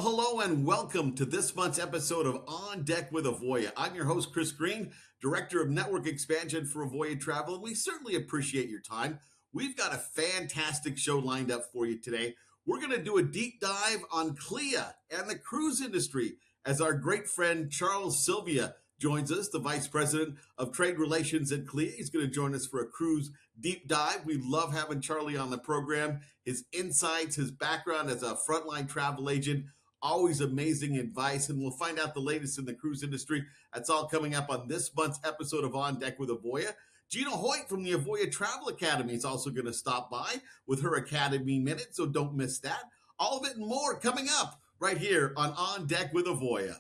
Hello, and welcome to this month's episode of On Deck with Avoya. I'm your host, Chris Greene, Director of Network Expansion for Avoya Travel, and we certainly appreciate your time. We've got a fantastic show lined up for you today. We're going to do a deep dive on CLIA and the cruise industry as our great friend Charles Sylvia joins us, the Vice President of Trade Relations at CLIA. He's going to join us for a cruise deep dive. We love having Charlie on the program. His insights, his background as a frontline travel agent, always amazing advice, and we'll find out the latest in the cruise industry. That's all coming up on this month's episode of On Deck with Avoya. Gina Hoyt from the Avoya Travel Academy is also going to stop by with her Academy Minute, so don't miss that. All of it and more coming up right here on Deck with Avoya.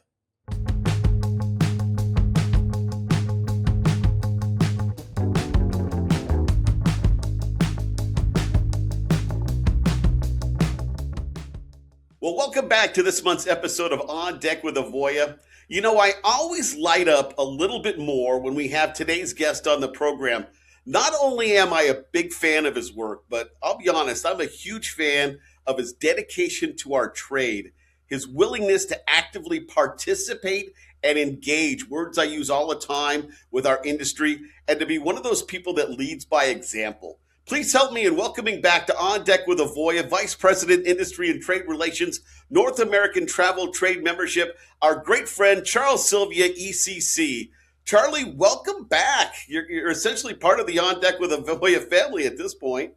Well, welcome back to this month's episode of On Deck with Avoya. You know, I always light up a little bit more when we have today's guest on the program. Not only am I a big fan of his work, but I'll be honest, I'm a huge fan of his dedication to our trade, his willingness to actively participate and engage, words I use all the time with our industry, and to be one of those people that leads by example. Please help me in welcoming back to On Deck with Avoya, Vice President, Industry and Trade Relations, North American Travel Trade Membership, our great friend, Charles Sylvia, ECC. Charlie, welcome back. You're essentially part of the On Deck with Avoya family at this point.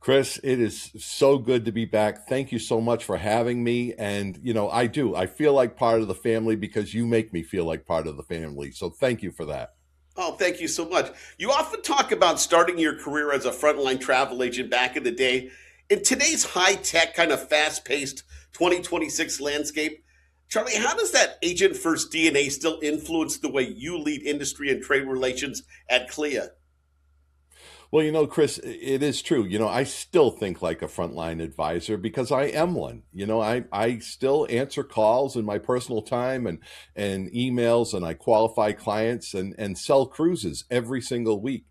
Chris, it is so good to be back. Thank you so much for having me. And, you know, I feel like part of the family because you make me feel like part of the family. So thank you for that. Oh, thank you so much. You often talk about starting your career as a frontline travel agent back in the day. In today's high-tech, kind of fast-paced 2026 landscape, Charlie, how does that agent-first DNA still influence the way you lead industry and trade relations at CLIA? Well, you know, Chris, it is true. You know, I still think like a frontline advisor because I am one. You know, I still answer calls in my personal time and emails, and I qualify clients and sell cruises every single week.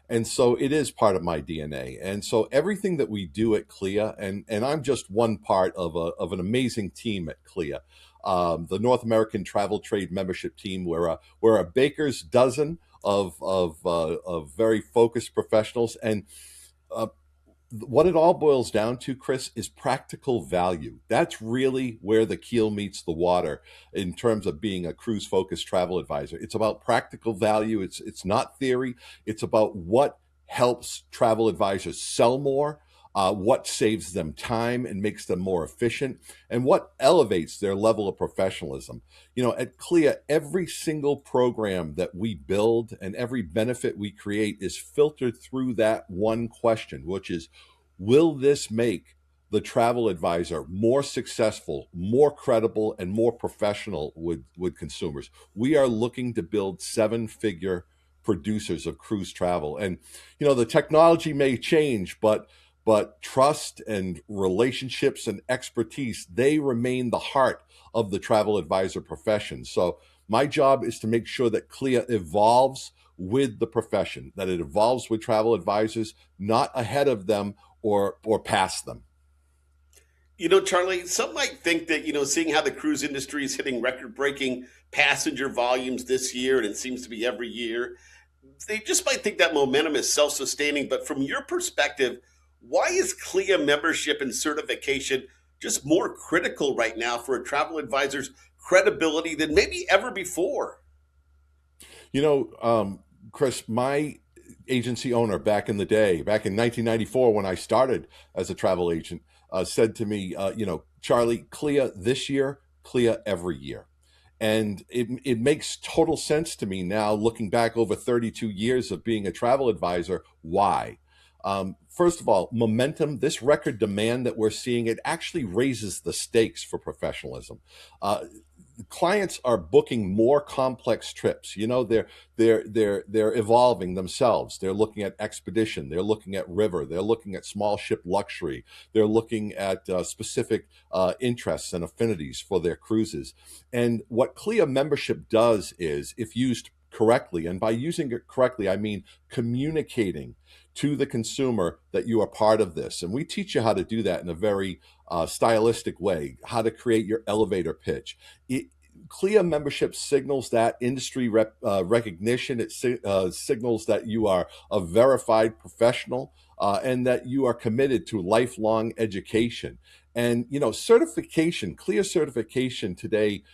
And so it is part of my DNA. And so everything that we do at CLIA, and I'm just one part of an amazing team at CLIA, the North American Travel Trade Membership Team. We're a baker's dozen of very focused professionals, and what it all boils down to, Chris, is practical value. That's really where the keel meets the water in terms of being a cruise-focused travel advisor. It's about practical value. It's not theory. It's about what helps travel advisors sell more, what saves them time and makes them more efficient, and what elevates their level of professionalism. You know, at CLIA, every single program that we build and every benefit we create is filtered through that one question, which is, will this make the travel advisor more successful, more credible, and more professional with consumers? We are looking to build seven-figure producers of cruise travel. And, you know, the technology may change, but trust and relationships and expertise, they remain the heart of the travel advisor profession. So my job is to make sure that CLIA evolves with the profession, that it evolves with travel advisors, not ahead of them or past them. You know, Charlie, some might think that, seeing how the cruise industry is hitting record-breaking passenger volumes this year, and it seems to be every year, they just might think that momentum is self-sustaining. But from your perspective, why is CLIA membership and certification just more critical right now for a travel advisor's credibility than maybe ever before? You know, Chris, my agency owner back in the day, back in 1994, when I started as a travel agent, said to me, Charlie, CLIA this year, CLIA every year. And it makes total sense to me now, looking back over 32 years of being a travel advisor. Why? First of all, momentum, this record demand that we're seeing, it actually raises the stakes for professionalism. Clients are booking more complex trips. You know, they're evolving themselves. They're looking at expedition. They're looking at river. They're looking at small ship luxury. They're looking at specific interests and affinities for their cruises. And what CLIA membership does is, if used correctly. And by using it correctly, I mean communicating to the consumer that you are part of this. And we teach you how to do that in a very stylistic way, how to create your elevator pitch. CLIA membership signals that industry recognition. It signals that you are a verified professional and that you are committed to lifelong education. And certification, CLIA certification today,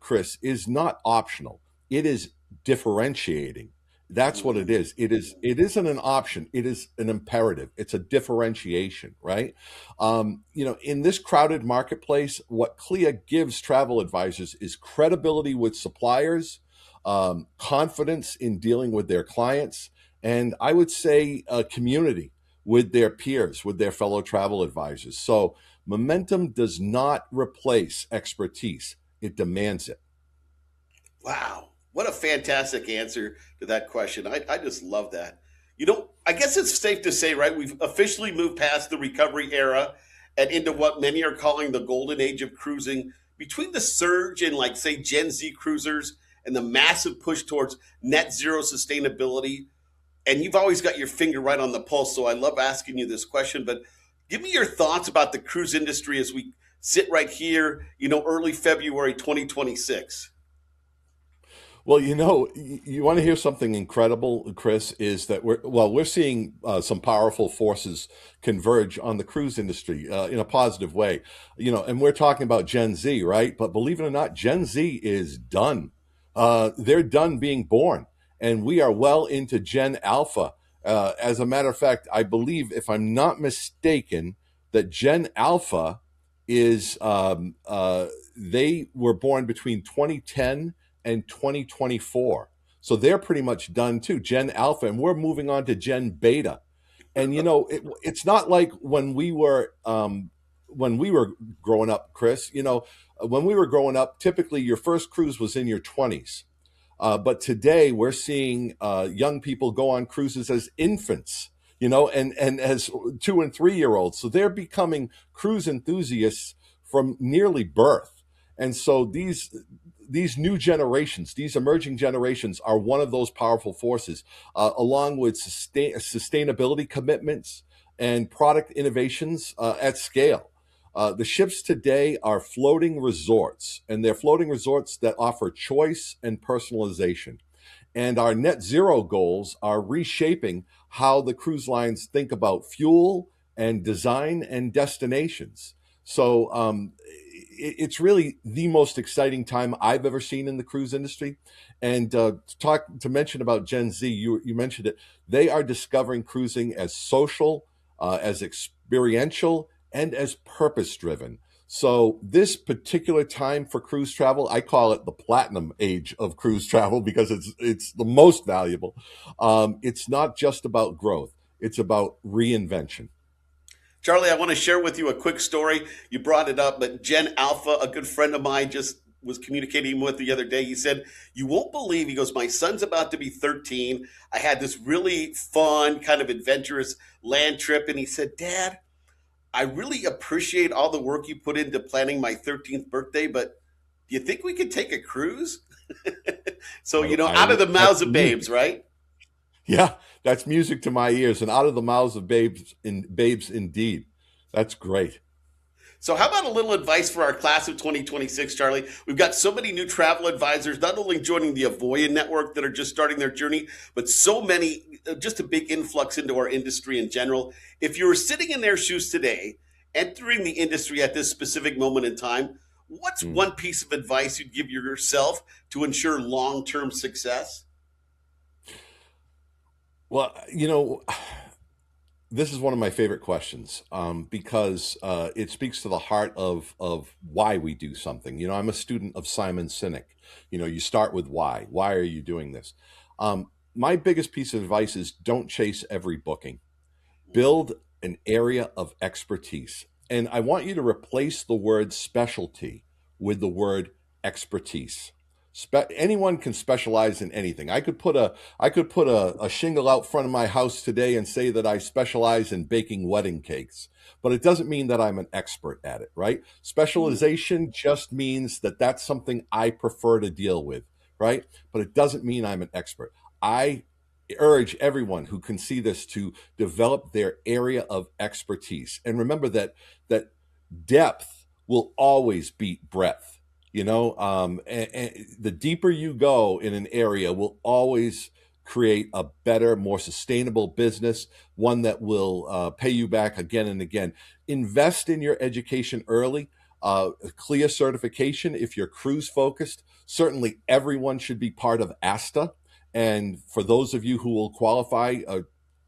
Chris, is not optional. It is differentiating. That's what it is. It isn't an option. It is an imperative. It's a differentiation, right? In this crowded marketplace, what CLIA gives travel advisors is credibility with suppliers, confidence in dealing with their clients, and I would say a community with their peers, with their fellow travel advisors. So momentum does not replace expertise. It demands it. Wow. What a fantastic answer to that question. I just love that. I guess it's safe to say, right, we've officially moved past the recovery era and into what many are calling the golden age of cruising. Between the surge in, like, say, Gen Z cruisers and the massive push towards net zero sustainability, and you've always got your finger right on the pulse, so I love asking you this question, but give me your thoughts about the cruise industry as we sit right here, early February 2026. Well, you want to hear something incredible, Chris, is that we're seeing some powerful forces converge on the cruise industry in a positive way. And we're talking about Gen Z, right? But believe it or not, Gen Z is done. They're done being born, and we are well into Gen Alpha. As a matter of fact, I believe, if I'm not mistaken, that Gen Alpha is they were born between 2010 and 2024. So they're pretty much done too, Gen Alpha, and we're moving on to Gen Beta. And it's not like when we were growing up, Chris. When we were growing up, typically your first cruise was in your 20s. But today we're seeing young people go on cruises as infants, and as 2 and 3 year olds. So they're becoming cruise enthusiasts from nearly birth. And so these new generations, these emerging generations, are one of those powerful forces, along with sustainability commitments and product innovations at scale. The ships today are floating resorts, and they're floating resorts that offer choice and personalization. And our net zero goals are reshaping how the cruise lines think about fuel and design and destinations. So it's really the most exciting time I've ever seen in the cruise industry. And to mention about Gen Z, you mentioned it. They are discovering cruising as social, as experiential, and as purpose driven. So this particular time for cruise travel, I call it the platinum age of cruise travel because it's the most valuable. It's not just about growth; it's about reinvention. Charlie, I want to share with you a quick story. You brought it up, but Gen Alpha, a good friend of mine, just was communicating with the other day. He said, "You won't believe," he goes, "my son's about to be 13. I had this really fun, kind of adventurous land trip." And he said, "Dad, I really appreciate all the work you put into planning my 13th birthday, but do you think we could take a cruise?" So, out of the mouths That's of babes, music. right? Yeah, that's music to my ears, and out of the mouths of babes indeed. That's great. So, how about a little advice for our class of 2026, Charlie? We've got so many new travel advisors, not only joining the Avoya network that are just starting their journey, but so many, just a big influx into our industry in general. If you were sitting in their shoes today, entering the industry at this specific moment in time, what's Mm. one piece of advice you'd give yourself to ensure long term success? Well, this is one of my favorite questions because it speaks to the heart of why we do something. I'm a student of Simon Sinek. You start with why. Why are you doing this? My biggest piece of advice is don't chase every booking. Build an area of expertise. And I want you to replace the word specialty with the word expertise. Anyone can specialize in anything. I could put a shingle out front of my house today and say that I specialize in baking wedding cakes, but it doesn't mean that I'm an expert at it, right? Mm. Specialization just means that that's something I prefer to deal with. right? But it doesn't mean I'm an expert. I urge everyone who can see this to develop their area of expertise. And remember that depth will always beat breadth. And the deeper you go in an area will always create a better, more sustainable business, one that will pay you back again and again. Invest in your education early. CLIA certification, if you're cruise focused, certainly everyone should be part of ASTA. And for those of you who will qualify,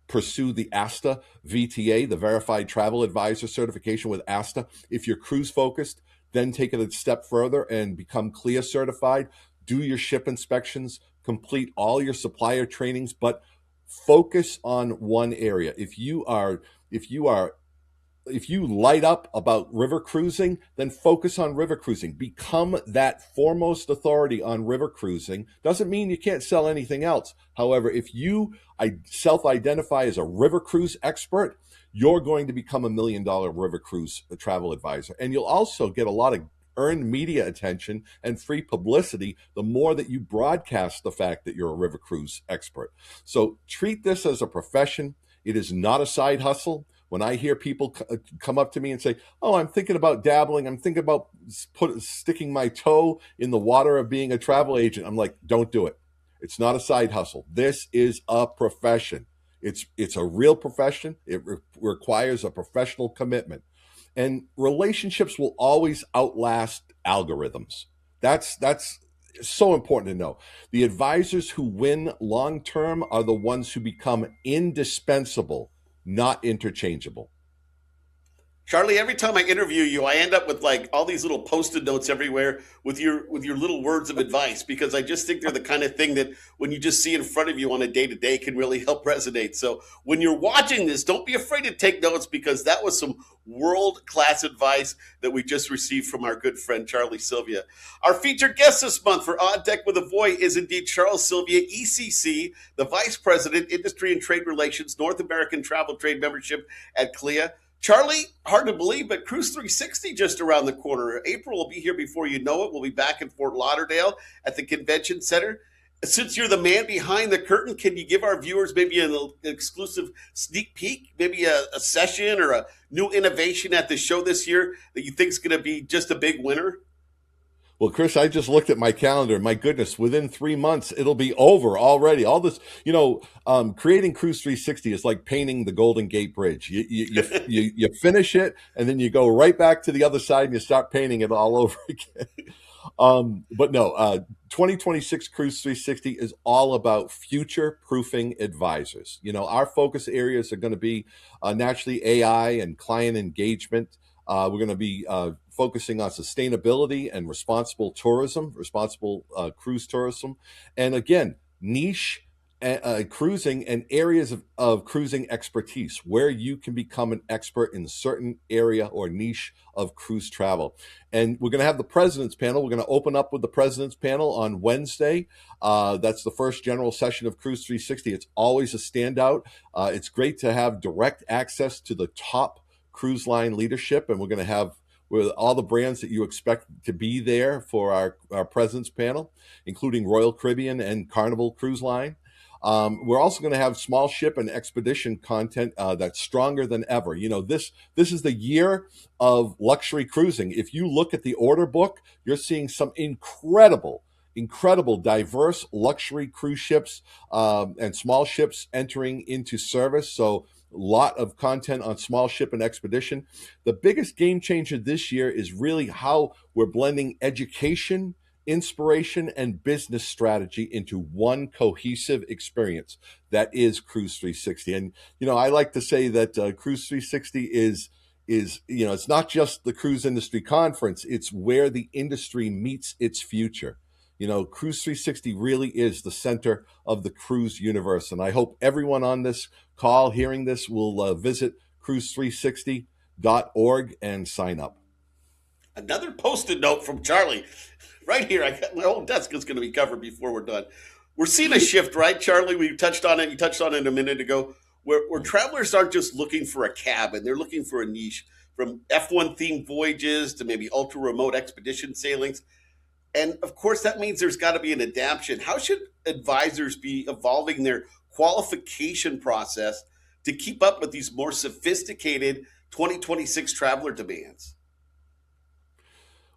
pursue the ASTA VTA, the Verified Travel Advisor certification with ASTA. If you're cruise focused, then take it a step further and become CLIA certified. Do your ship inspections, complete all your supplier trainings, but focus on one area. If you light up about river cruising, then focus on river cruising. Become that foremost authority on river cruising. Doesn't mean you can't sell anything else. However, if you self-identify as a river cruise expert, you're going to become $1 million river cruise travel advisor. And you'll also get a lot of earned media attention and free publicity the more that you broadcast the fact that you're a river cruise expert. So treat this as a profession. It is not a side hustle. When I hear people come up to me and say, "Oh, I'm thinking about dabbling. I'm thinking about sticking my toe in the water of being a travel agent," I'm like, "Don't do it. It's not a side hustle. This is a profession. It's a real profession. It requires a professional commitment, and relationships will always outlast algorithms. That's so important to know. The advisors who win long term are the ones who become indispensable, not interchangeable." Charlie, every time I interview you, I end up with like all these little post-it notes everywhere with your little words of advice, because I just think they're the kind of thing that when you just see in front of you on a day-to-day can really help resonate. So when you're watching this, don't be afraid to take notes, because that was some world-class advice that we just received from our good friend Charlie Sylvia. Our featured guest this month for On Deck with Avoya is indeed Charles Sylvia, ECC, the Vice President, Industry and Trade Relations, North American Travel Trade Membership at CLIA. Charlie, hard to believe, but Cruise 360 just around the corner. April will be here before you know it. We'll be back in Fort Lauderdale at the Convention Center. Since you're the man behind the curtain, can you give our viewers maybe an exclusive sneak peek, maybe a session or a new innovation at the show this year that you think is going to be just a big winner? Well, Chris, I just looked at my calendar. My goodness, within 3 months, it'll be over already. All this, creating Cruise 360 is like painting the Golden Gate Bridge. You finish it, and then you go right back to the other side and you start painting it all over again. But no, 2026 Cruise 360 is all about future-proofing advisors. Our focus areas are going to be naturally AI and client engagement. We're going to be focusing on sustainability and responsible tourism, responsible cruise tourism. And again, niche cruising and areas of cruising expertise, where you can become an expert in a certain area or niche of cruise travel. And we're going to have the President's Panel. We're going to open up with the President's Panel on Wednesday. That's the first general session of Cruise 360. It's always a standout. It's great to have direct access to the top cruise line leadership, and we're going to have with all the brands that you expect to be there for our President's Panel, including Royal Caribbean and Carnival Cruise Line. We're also going to have small ship and expedition content that's stronger than ever. This is the year of luxury cruising. If you look at the order book, you're seeing some incredible, diverse luxury cruise ships and small ships entering into service. So a lot of content on small ship and expedition. The biggest game changer this year is really how we're blending education, inspiration, and business strategy into one cohesive experience that is Cruise 360. And I like to say that Cruise 360 is it's not just the cruise industry conference, it's where the industry meets its future. Cruise 360 really is the center of the cruise universe. And I hope everyone on this call hearing this will visit cruise360.org and sign up. Another post-it note from Charlie. Right here, I got my whole desk is going to be covered before we're done. We're seeing a shift, right, Charlie? We touched on it. You touched on it a minute ago, where travelers aren't just looking for a cabin. They're looking for a niche, from F1 themed voyages to maybe ultra remote expedition sailings. And of course, that means there's got to be an adaptation. How should advisors be evolving their qualification process to keep up with these more sophisticated 2026 traveler demands?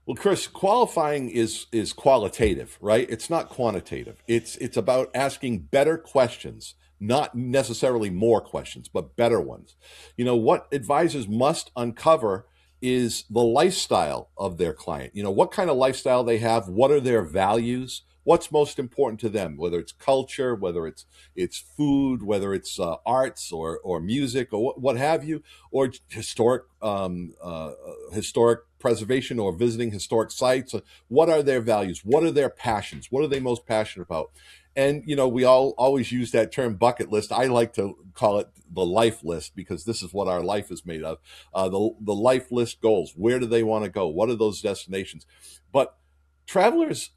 Well, Chris, qualifying is qualitative, right? It's not quantitative. It's about asking better questions, not necessarily more questions, but better ones. What advisors must uncover is the lifestyle of their client. What kind of lifestyle they have, what are their values, what's most important to them, whether it's culture, whether it's food, whether it's arts or music or what have you, or historic preservation or visiting historic sites. What are their values? What are their passions? What are they most passionate about? And we all always use that term bucket list. I like to call it the life list because this is what our life is made of. The life list goals. Where do they want to go? What are those destinations? But travelers,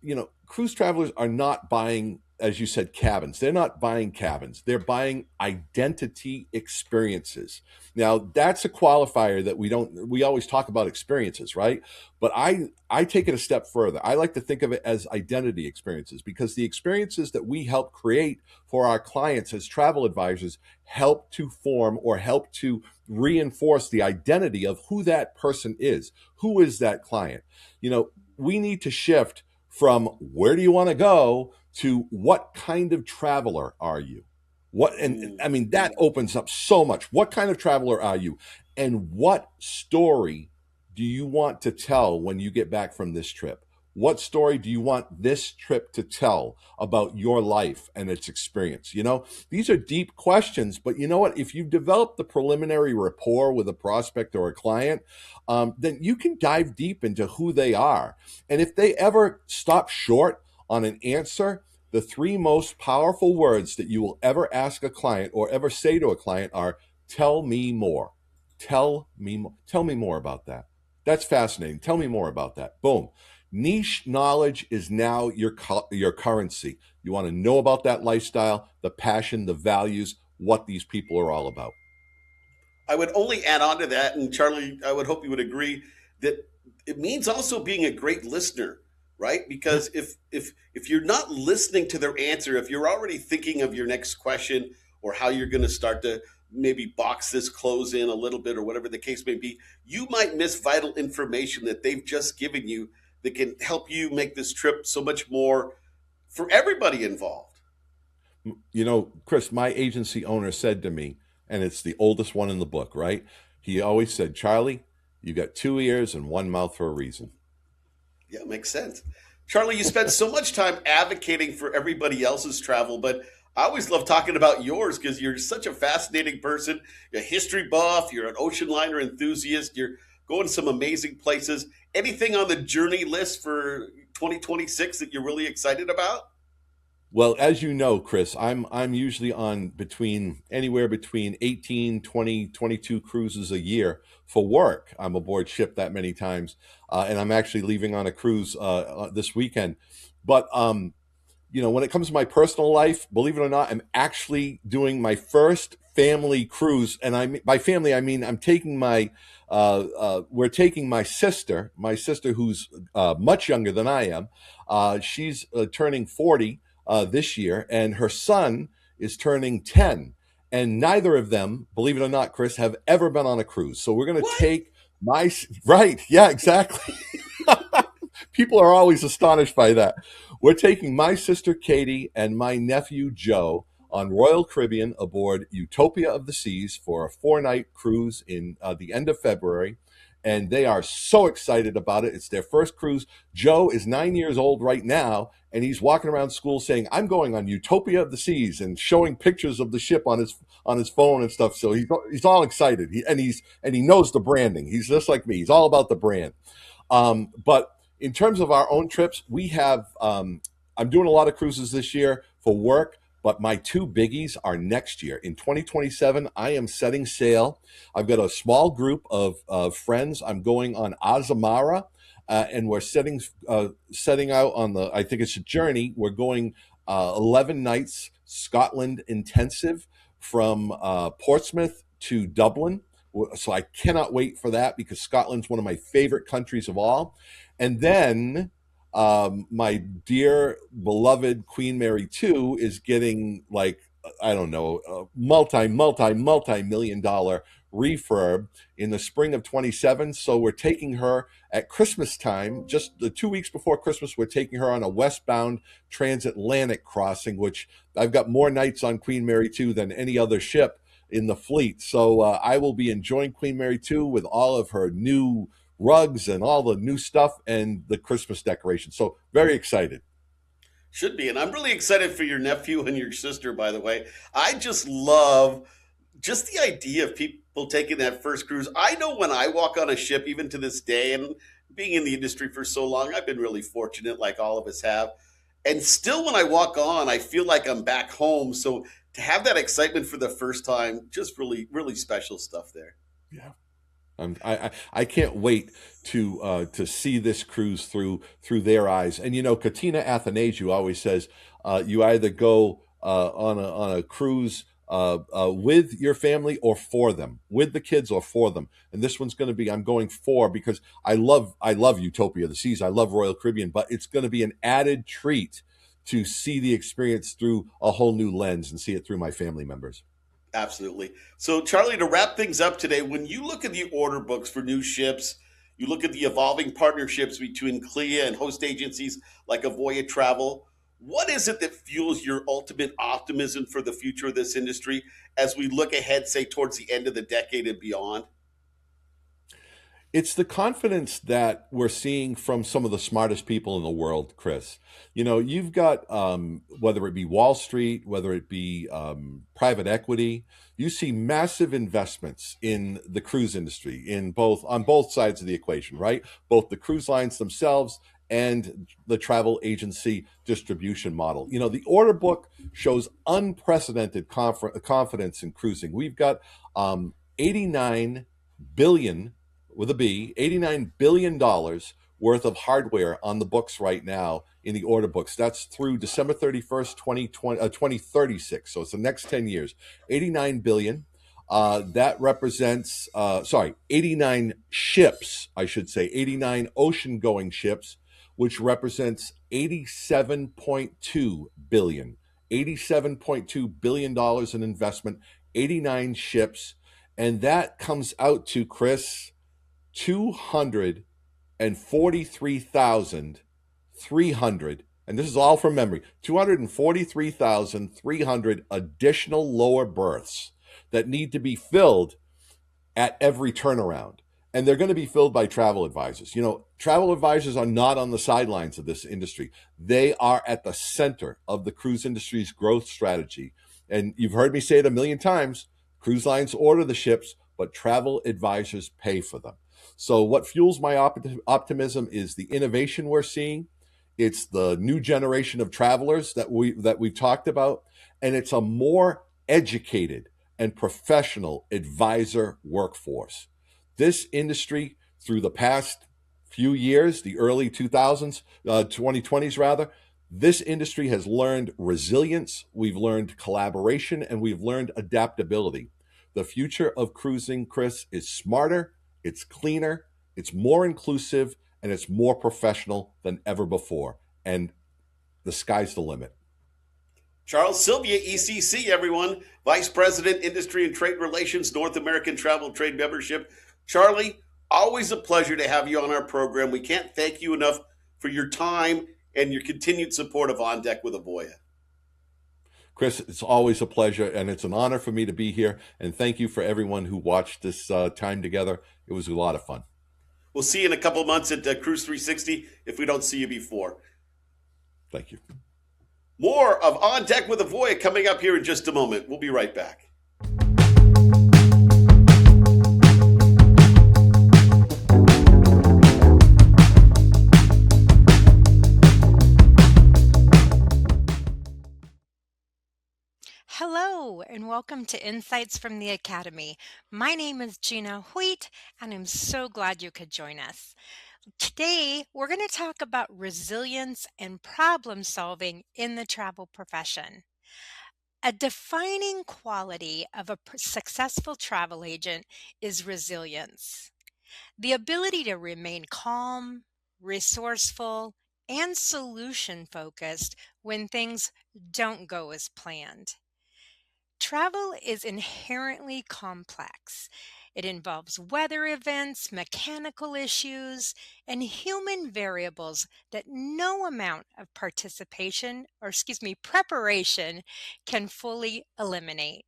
cruise travelers are not buying, as you said, cabins. They're not buying cabins. They're buying identity experiences. Now, that's a qualifier that we always talk about experiences, right? But I take it a step further. I like to think of it as identity experiences because the experiences that we help create for our clients as travel advisors help to form or help to reinforce the identity of who that person is. Who is that client? We need to shift from where do you want to go to what kind of traveler are you? And I mean, that opens up so much. What kind of traveler are you? And what story do you want to tell when you get back from this trip? What story do you want this trip to tell about your life and its experience? These are deep questions, but you know what? If you've developed the preliminary rapport with a prospect or a client, then you can dive deep into who they are. And if they ever stop short on an answer, the three most powerful words that you will ever ask a client or ever say to a client are, tell me more. Tell me more. Tell me more about that. That's fascinating. Tell me more about that. Boom. Niche knowledge is now your currency. You want to know about that lifestyle, the passion, the values, what these people are all about. I would only add on to that, and Charlie, I would hope you would agree that it means also being a great listener, right? Yeah. Because if you're not listening to their answer, if you're already thinking of your next question or how you're going to start to maybe box this close in a little bit or whatever the case may be, you might miss vital information that they've just given you that can help you make this trip so much more for everybody involved. Chris, my agency owner said to me, and it's the oldest one in the book, right? He always said, Charlie, you got two ears and one mouth for a reason. Yeah, makes sense. Charlie, you spend so much time advocating for everybody else's travel, but I always love talking about yours because you're such a fascinating person. You're a history buff, you're an ocean liner enthusiast, you're going to some amazing places. Anything on the journey list for 2026 that you're really excited about? Well, as you know, Chris, I'm usually on anywhere between 18, 20, 22 cruises a year for work. I'm aboard ship that many times, and I'm actually leaving on a cruise this weekend. But when it comes to my personal life, believe it or not, I'm actually doing my first family cruise, and by family I mean we're taking my sister who's much younger than I am. She's turning 40 this year, and her son is turning 10. And neither of them, believe it or not, Chris, have ever been on a cruise. So we're going to What? take right. Yeah, exactly. People are always astonished by that. We're taking my sister Katie and my nephew Joe on Royal Caribbean aboard Utopia of the Seas for a 4-night cruise in the end of February. And they are so excited about it. It's their first cruise. Joe is 9 years old right now, and he's walking around school saying, "I'm going on Utopia of the Seas," and showing pictures of the ship on his phone and stuff. So he's all excited. He knows the branding. He's just like me. He's all about the brand. But in terms of our own trips, we have. I'm doing a lot of cruises this year for work, but my two biggies are next year. In 2027, I am setting sail. I've got a small group of friends. I'm going on Azamara, and we're setting out on the. I think it's a journey. We're going 11 nights Scotland intensive from Portsmouth to Dublin. So I cannot wait for that because Scotland's one of my favorite countries of all. And then My dear beloved Queen Mary 2 is getting like, I don't know, a multi million dollar refurb in the spring of 27. So we're taking her at Christmas time, just the 2 weeks before Christmas, we're taking her on a westbound transatlantic crossing, which I've got more nights on Queen Mary 2 than any other ship in the fleet. So I will be enjoying Queen Mary 2 with all of her new rugs and all the new stuff and the Christmas decorations. So very excited. Should be. And I'm really excited for your nephew and your sister, by the way. I just love just the idea of people taking that first cruise. I know when I walk on a ship, even to this day, and being in the industry for so long, I've been really fortunate, like all of us have. And still, when I walk on, I feel like I'm back home. So to have that excitement for the first time, just really, really special stuff there. Yeah. I can't wait to see this cruise through their eyes. And Katina Athanasiou always says you either go on a cruise with your family or for them, with the kids or for them. And this one's going to be I'm going for because I love Utopia of the Seas. I love Royal Caribbean, but it's going to be an added treat to see the experience through a whole new lens and see it through my family members. Absolutely. So, Charlie, to wrap things up today, when you look at the order books for new ships, you look at the evolving partnerships between CLIA and host agencies like Avoya Travel. What is it that fuels your ultimate optimism for the future of this industry as we look ahead, say, towards the end of the decade and beyond? It's the confidence that we're seeing from some of the smartest people in the world, Chris. You've got whether it be Wall Street, whether it be private equity, you see massive investments in the cruise industry in both on both sides of the equation, right? Both the cruise lines themselves and the travel agency distribution model. The order book shows unprecedented confidence in cruising. We've got 89 billion with a B, $89 billion worth of hardware on the books right now in the order books. That's through December 31st, 2036. So it's the next 10 years. 89 billion. That represents, 89 ships, I should say, 89 ocean going ships, which represents 87.2 billion. $87.2 billion in investment, 89 ships. And that comes out to, Chris, 243,300, and this is all from memory, 243,300 additional lower berths that need to be filled at every turnaround. And they're going to be filled by travel advisors. Travel advisors are not on the sidelines of this industry. They are at the center of the cruise industry's growth strategy. And you've heard me say it a million times, cruise lines order the ships, but travel advisors pay for them. So what fuels my optimism is the innovation we're seeing. It's the new generation of travelers that we've talked about, and it's a more educated and professional advisor workforce. This industry, through the past few years, the early 2000s, 2020s rather, this industry has learned resilience, we've learned collaboration, and we've learned adaptability. The future of cruising, Chris, is smarter, it's cleaner, it's more inclusive, and it's more professional than ever before. And the sky's the limit. Charles Sylvia, ECC, everyone, Vice President, Industry and Trade Relations, North American Travel Trade Membership. Charlie, always a pleasure to have you on our program. We can't thank you enough for your time and your continued support of On Deck with Avoya. Chris, it's always a pleasure, and it's an honor for me to be here. And thank you for everyone who watched this time together. It was a lot of fun. We'll see you in a couple months at Cruise 360 if we don't see you before. Thank you. More of On Deck with Avoya coming up here in just a moment. We'll be right back. Hello, and welcome to Insights from the Academy. My name is Gina Hoyt, and I'm so glad you could join us. Today, we're going to talk about resilience and problem solving in the travel profession. A defining quality of a successful travel agent is resilience. The ability to remain calm, resourceful, and solution focused when things don't go as planned. Travel is inherently complex. It involves weather events, mechanical issues, and human variables that no amount of preparation can fully eliminate.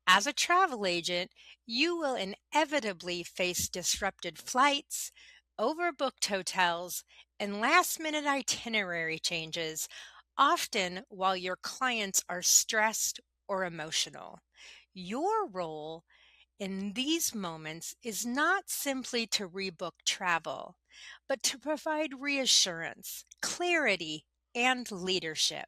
As a travel agent, you will inevitably face disrupted flights, overbooked hotels, and last minute itinerary changes, often while your clients are stressed or emotional. Your role in these moments is not simply to rebook travel, but to provide reassurance, clarity, and leadership.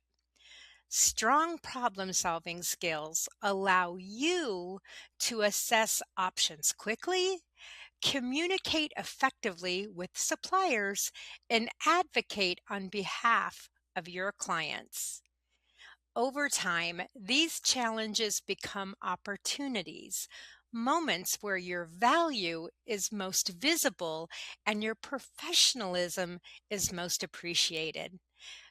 Strong problem solving skills allow you to assess options quickly, communicate effectively with suppliers, and advocate on behalf of your clients. Over time, these challenges become opportunities, moments where your value is most visible and your professionalism is most appreciated.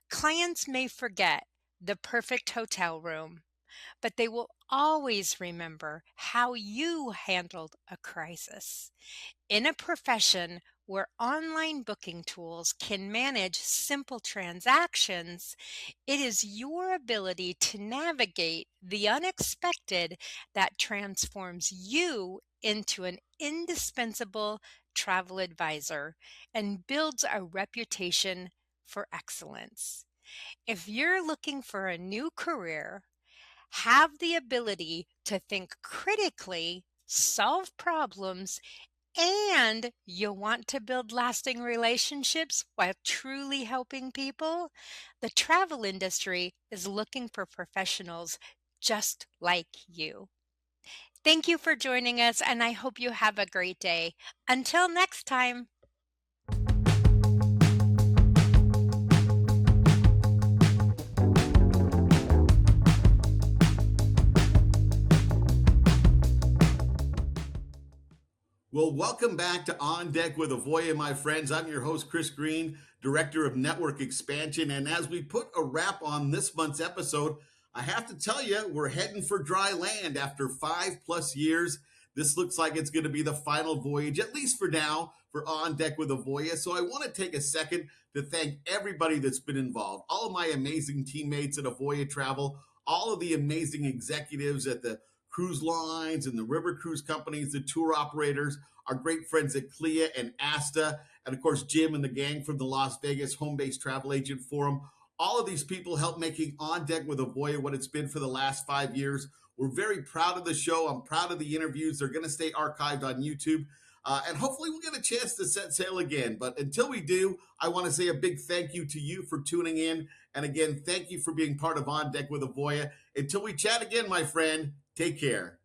Clients may forget the perfect hotel room, but they will always remember how you handled a crisis. In a profession where online booking tools can manage simple transactions, it is your ability to navigate the unexpected that transforms you into an indispensable travel advisor and builds a reputation for excellence. If you're looking for a new career, have the ability to think critically, solve problems, and you want to build lasting relationships while truly helping people, the travel industry is looking for professionals just like you. Thank you for joining us, and I hope you have a great day. Until next time. Well, welcome back to On Deck with Avoya, my friends. I'm your host, Chris Greene, Director of Network Expansion. And as we put a wrap on this month's episode, I have to tell you, we're heading for dry land after 5+ years. This looks like it's going to be the final voyage, at least for now, for On Deck with Avoya. So I want to take a second to thank everybody that's been involved, all of my amazing teammates at Avoya Travel, all of the amazing executives at the cruise lines and the river cruise companies, the tour operators, our great friends at CLIA and ASTA, and of course, Jim and the gang from the Las Vegas Home-Based Travel Agent Forum. All of these people help making On Deck with Avoya what it's been for the last 5 years. We're very proud of the show. I'm proud of the interviews. They're going to stay archived on YouTube. And hopefully we'll get a chance to set sail again. But until we do, I want to say a big thank you to you for tuning in. And again, thank you for being part of On Deck with Avoya. Until we chat again, my friend, take care.